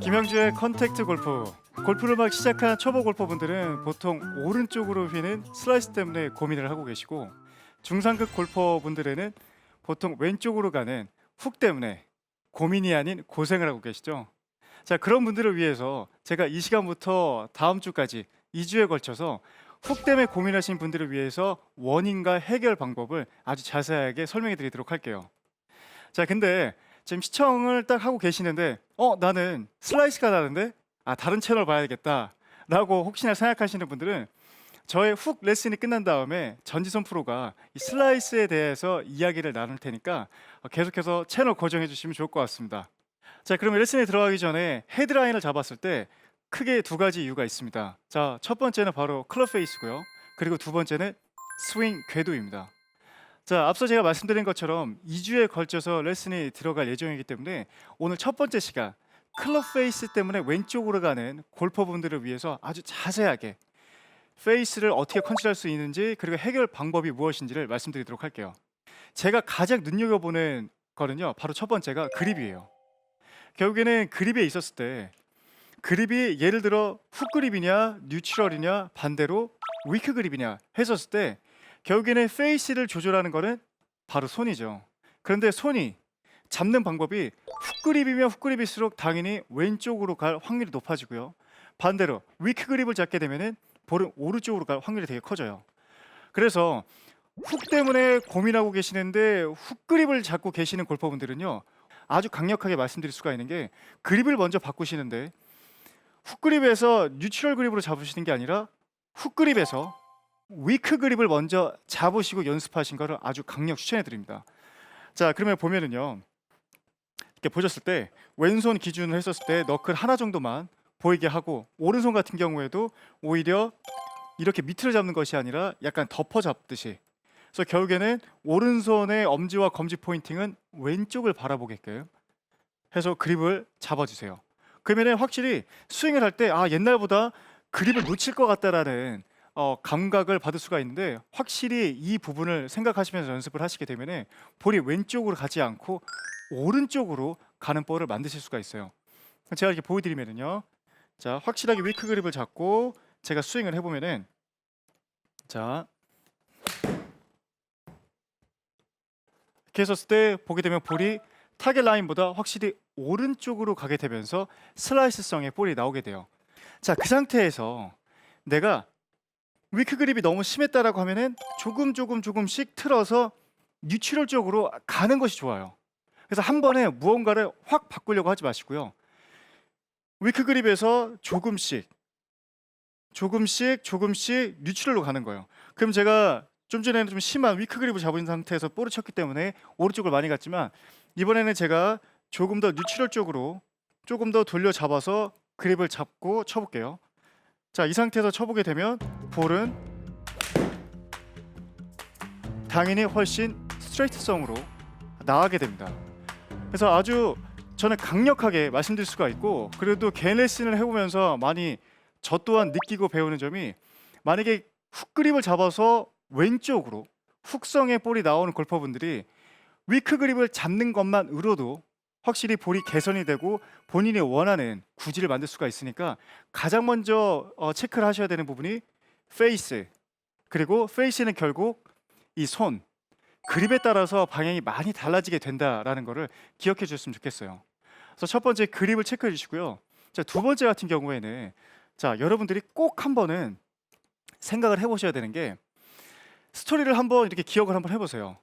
김영주의 컨택트 골프. 골프를 막 시작한 초보 골퍼분들은 보통 오른쪽으로 휘는 슬라이스 때문에 고민을 하고 계시고, 중상급 골퍼분들에는 보통 왼쪽으로 가는 훅 때문에 고민이 아닌 고생을 하고 계시죠. 자, 그런 분들을 위해서 제가 이 시간부터 다음 주까지 2주에 걸쳐서 훅 때문에 고민하신 분들을 위해서 원인과 해결 방법을 아주 자세하게 설명해 드리도록 할게요. 자, 근데 지금 시청을 딱 하고 계시는데 나는 슬라이스가 나는데 다른 채널 봐야겠다 라고 혹시나 생각하시는 분들은 저의 훅 레슨이 끝난 다음에 전지선 프로가 이 슬라이스에 대해서 이야기를 나눌 테니까 계속해서 채널 고정해 주시면 좋을 것 같습니다. 자, 그러면 레슨에 들어가기 전에 헤드라인을 잡았을 때 크게 두 가지 이유가 있습니다. 자, 첫 번째는 바로 클럽 페이스고요. 그리고 두 번째는 스윙 궤도입니다. 자, 앞서 제가 말씀드린 것처럼 2주에 걸쳐서 레슨이 들어갈 예정이기 때문에 오늘 첫 번째 시간 클럽 페이스 때문에 왼쪽으로 가는 골퍼분들을 위해서 아주 자세하게 페이스를 어떻게 컨트롤할 수 있는지, 그리고 해결 방법이 무엇인지를 말씀드리도록 할게요. 제가 가장 눈여겨보는 거는요, 바로 첫 번째가 그립이에요. 결국에는 그립에 있었을 때 그립이 예를 들어 훅 그립이냐 뉴트럴이냐 반대로 위크 그립이냐 했었을 때 결국에는 페이스를 조절하는 거는 바로 손이죠. 그런데 손이 잡는 방법이 훅 그립이면 훅 그립일수록 당연히 왼쪽으로 갈 확률이 높아지고요. 반대로 위크 그립을 잡게 되면은 볼은 오른쪽으로 갈 확률이 되게 커져요. 그래서 훅 때문에 고민하고 계시는데 훅 그립을 잡고 계시는 골퍼분들은요, 아주 강력하게 말씀드릴 수가 있는 게 그립을 먼저 바꾸시는데 훅 그립에서 뉴트럴 그립으로 잡으시는 게 아니라 훅 그립에서 위크 그립을 먼저 잡으시고 연습하신 거를 아주 강력 추천해 드립니다. 자, 그러면 보면은요, 이렇게 보셨을 때 왼손 기준으로 했었을 때 너클 하나 정도만 보이게 하고, 오른손 같은 경우에도 오히려 이렇게 밑으로 잡는 것이 아니라 약간 덮어 잡듯이, 그래서 결국에는 오른손의 엄지와 검지 포인팅은 왼쪽을 바라보게끔 해서 그립을 잡아주세요. 그러면 확실히 스윙을 할 때 옛날보다 그립을 놓칠 것 같다라는 감각을 받을 수가 있는데, 확실히 이 부분을 생각하시면서 연습을 하시게 되면 볼이 왼쪽으로 가지 않고 오른쪽으로 가는 볼을 만드실 수가 있어요. 제가 이렇게 보여드리면은요, 자, 확실하게 위크 그립을 잡고 제가 스윙을 해보면은, 자, 이렇게 했었을 때 보게 되면 볼이 타겟 라인보다 확실히 오른쪽으로 가게 되면서 슬라이스성의 볼이 나오게 돼요. 자, 그 상태에서 내가 위크 그립이 너무 심했다라고 하면은 조금씩 틀어서 뉴트럴 쪽으로 가는 것이 좋아요. 그래서 한 번에 무언가를 확 바꾸려고 하지 마시고요. 위크 그립에서 조금씩 뉴트럴로 가는 거예요. 그럼 제가 좀 전에는 좀 심한 위크 그립을 잡은 상태에서 볼을 쳤기 때문에 오른쪽을 많이 갔지만, 이번에는 제가 조금 더 뉴트럴 쪽으로 조금 더 돌려 잡아서 그립을 잡고 쳐볼게요. 자, 이 상태에서 쳐보게 되면 볼은 당연히 훨씬 스트레이트성으로 나가게 됩니다. 그래서 아주 저는 강력하게 말씀드릴 수가 있고, 그래도 개인 레슨을 해보면서 많이 저 또한 느끼고 배우는 점이, 만약에 훅 그립을 잡아서 왼쪽으로 훅성의 볼이 나오는 골퍼분들이 위크 그립을 잡는 것만으로도 확실히 볼이 개선이 되고 본인이 원하는 구질을 만들 수가 있으니까, 가장 먼저 체크를 하셔야 되는 부분이 페이스, 그리고 페이스는 결국 이 손, 그립에 따라서 방향이 많이 달라지게 된다라는 거를 기억해 주셨으면 좋겠어요. 그래서 첫 번째 그립을 체크해 주시고요. 자, 두 번째 같은 경우에는, 자, 여러분들이 꼭 한 번은 생각을 해보셔야 되는 게, 스토리를 한번 이렇게 기억을 한번 해보세요.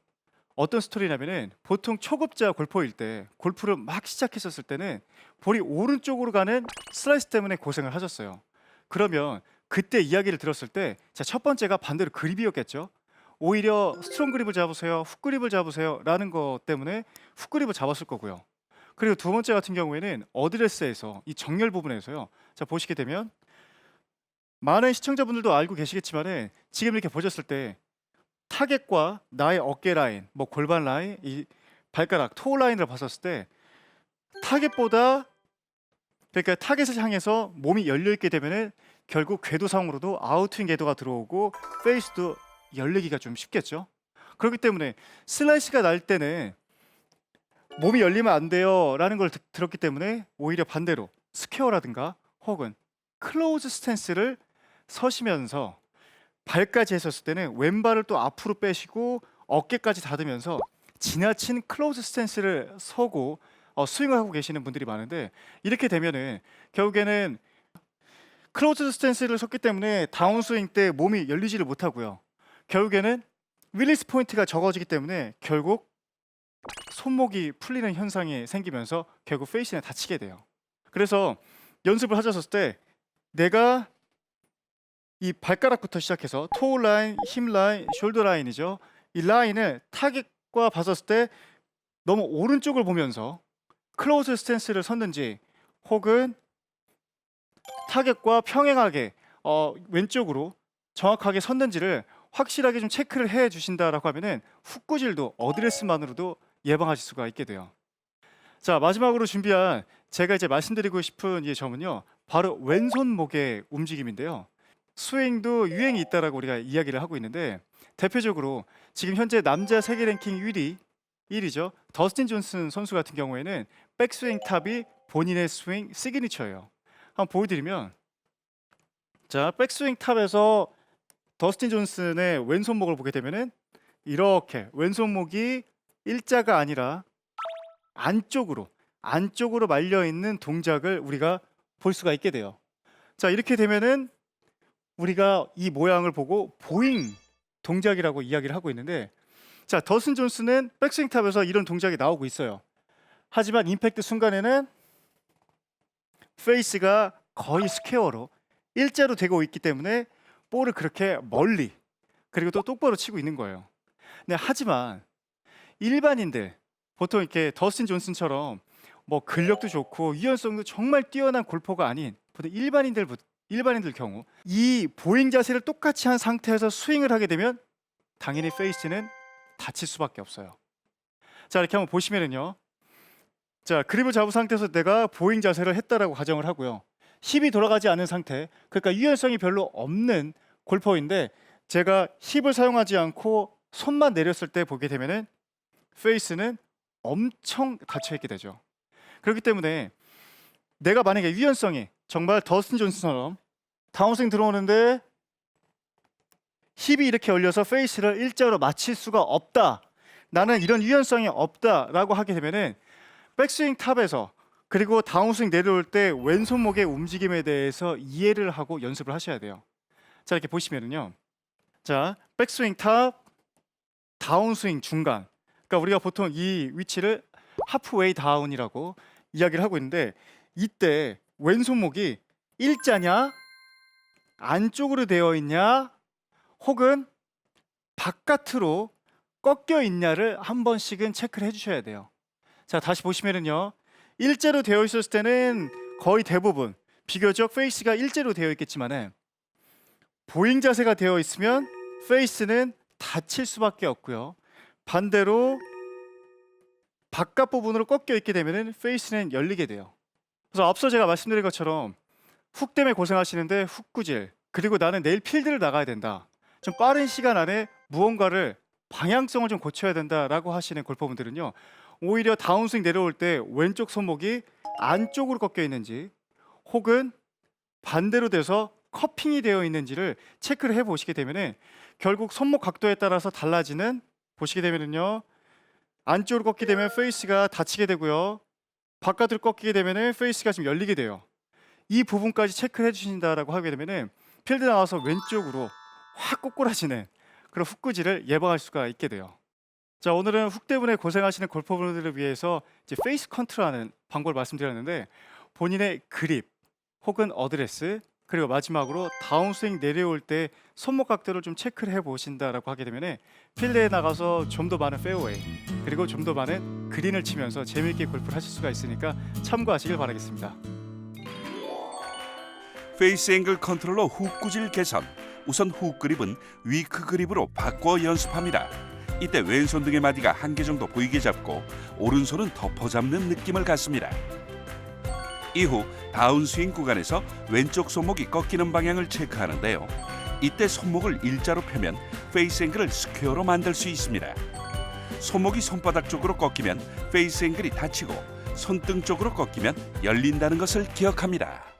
어떤 스토리냐면은, 보통 초급자 골퍼일 때 골프를 막 시작했었을 때는 볼이 오른쪽으로 가는 슬라이스 때문에 고생을 하셨어요. 그러면 그때 이야기를 들었을 때, 자, 첫 번째가 반대로 그립이었겠죠. 오히려 스트롱 그립을 잡으세요, 훅 그립을 잡으세요 라는 것 때문에 훅 그립을 잡았을 거고요. 그리고 두 번째 같은 경우에는 어드레스에서 이 정렬 부분에서요, 자, 보시게 되면 많은 시청자분들도 알고 계시겠지만은, 지금 이렇게 보셨을 때 타겟과 나의 어깨 라인, 뭐 골반 라인, 이 발가락 토 라인을 봤었을 때 타겟보다, 그러니까 타겟을 향해서 몸이 열려 있게 되면은 결국 궤도상으로도 아웃윙 궤도가 들어오고 페이스도 열리기가 좀 쉽겠죠. 그렇기 때문에 슬라이스가 날 때는 몸이 열리면 안 돼요 라는 걸 들었기 때문에 오히려 반대로 스퀘어라든가 혹은 클로즈 스탠스를 서시면서 발까지 했었을 때는 왼발을 또 앞으로 빼시고 어깨까지 닫으면서 지나친 클로즈 스탠스를 서고 스윙을 하고 계시는 분들이 많은데, 이렇게 되면은 결국에는 클로즈 스탠스를 섰기 때문에 다운스윙 때 몸이 열리지를 못하고요. 결국에는 릴리스 포인트가 적어지기 때문에 결국 손목이 풀리는 현상이 생기면서 결국 페이스에 다치게 돼요. 그래서 연습을 하셨을 때 내가 이 발가락부터 시작해서 토우 라인, 힙 라인, 숄더 라인이죠. 이 라인을 타겟과 봤었을 때 너무 오른쪽을 보면서 클로즈 스탠스를 섰는지, 혹은 타겟과 평행하게 왼쪽으로 정확하게 섰는지를 확실하게 좀 체크를 해 주신다라고 하면은 훅구질도 어드레스만으로도 예방하실 수가 있게 돼요. 자, 마지막으로 준비한 제가 이제 말씀드리고 싶은 이 점은요, 바로 왼손목의 움직임인데요. 스윙도 유행이 있다라고 우리가 이야기를 하고 있는데, 대표적으로 지금 현재 남자 세계 랭킹 1위죠. 더스틴 존슨 선수 같은 경우에는 백스윙 탑이 본인의 스윙 시그니처예요. 한번 보여드리면, 자, 백스윙 탑에서 더스틴 존슨의 왼손목을 보게 되면은 이렇게 왼손목이 일자가 아니라 안쪽으로 말려 있는 동작을 우리가 볼 수가 있게 돼요. 자, 이렇게 되면은 우리가 이 모양을 보고 보잉 동작이라고 이야기를 하고 있는데, 자, 더스틴 존슨은 백스윙 탑에서 이런 동작이 나오고 있어요. 하지만 임팩트 순간에는 페이스가 거의 스퀘어로 일자로 되고 있기 때문에 볼을 그렇게 멀리 그리고 또 똑바로 치고 있는 거예요. 네, 하지만 일반인들, 보통 이렇게 더스틴 존슨처럼 뭐 근력도 좋고 유연성도 정말 뛰어난 골퍼가 아닌 보통 일반인들 경우 이 보잉 자세를 똑같이 한 상태에서 스윙을 하게 되면 당연히 페이스는 다칠 수밖에 없어요. 자, 이렇게 한번 보시면은요, 자, 그립을 잡은 상태에서 내가 보잉 자세를 했다라고 가정을 하고요. 힙이 돌아가지 않은 상태, 그러니까 유연성이 별로 없는 골퍼인데 제가 힙을 사용하지 않고 손만 내렸을 때 보게 되면은 페이스는 엄청 닫혀 있게 되죠. 그렇기 때문에 내가 만약에 유연성이 정말 더스틴 존슨처럼 다운스윙 들어오는데 힙이 이렇게 열려서 페이스를 일자로 맞출 수가 없다, 나는 이런 유연성이 없다라고 하게 되면은 백스윙 탑에서 그리고 다운스윙 내려올 때 왼손목의 움직임에 대해서 이해를 하고 연습을 하셔야 돼요. 자, 이렇게 보시면은요, 자, 백스윙 탑, 다운스윙 중간, 그러니까 우리가 보통 이 위치를 하프웨이 다운이라고 이야기를 하고 있는데, 이때 왼손목이 일자냐, 안쪽으로 되어 있냐, 혹은 바깥으로 꺾여 있냐를 한 번씩은 체크를 해주셔야 돼요. 자, 다시 보시면은요, 일자로 되어 있었을 때는 거의 대부분 비교적 페이스가 일자로 되어 있겠지만은 보잉 자세가 되어 있으면 페이스는 닫힐 수밖에 없고요. 반대로 바깥 부분으로 꺾여 있게 되면은 페이스는 열리게 돼요. 그래서 앞서 제가 말씀드린 것처럼 훅 때문에 고생하시는데 훅구질, 그리고 나는 내일 필드를 나가야 된다, 좀 빠른 시간 안에 무언가를 방향성을 좀 고쳐야 된다라고 하시는 골퍼분들은요, 오히려 다운스윙 내려올 때 왼쪽 손목이 안쪽으로 꺾여 있는지 혹은 반대로 돼서 커핑이 되어 있는지를 체크를 해 보시게 되면은 결국 손목 각도에 따라서 달라지는, 보시게 되면은요, 안쪽으로 꺾게 되면 페이스가 닫히게 되고요, 바깥으로 꺾이게 되면은 페이스가 좀 열리게 돼요. 이 부분까지 체크를 해주신다라고 하게 되면은 필드 나와서 왼쪽으로 확 꼬꾸라지는 그런 훅구질을 예방할 수가 있게 돼요. 자, 오늘은 훅 때문에 고생하시는 골퍼분들을 위해서 이제 페이스 컨트롤하는 방법을 말씀드렸는데, 본인의 그립 혹은 어드레스, 그리고 마지막으로 다운스윙 내려올 때 손목 각도를 좀 체크를 해 보신다라고 하게 되면 필드에 나가서 좀 더 많은 페어웨이 그리고 좀 더 많은 그린을 치면서 재미있게 골프를 하실 수가 있으니까 참고하시길 바라겠습니다. 페이스 앵글 컨트롤러 훅 구질 개선. 우선 훅 그립은 위크 그립으로 바꿔 연습합니다. 이때 왼손 등의 마디가 한 개 정도 보이게 잡고 오른손은 덮어 잡는 느낌을 갖습니다. 이후 다운스윙 구간에서 왼쪽 손목이 꺾이는 방향을 체크하는데요. 이때 손목을 일자로 펴면 페이스 앵글을 스퀘어로 만들 수 있습니다. 손목이 손바닥 쪽으로 꺾이면 페이스 앵글이 닫히고 손등 쪽으로 꺾이면 열린다는 것을 기억합니다.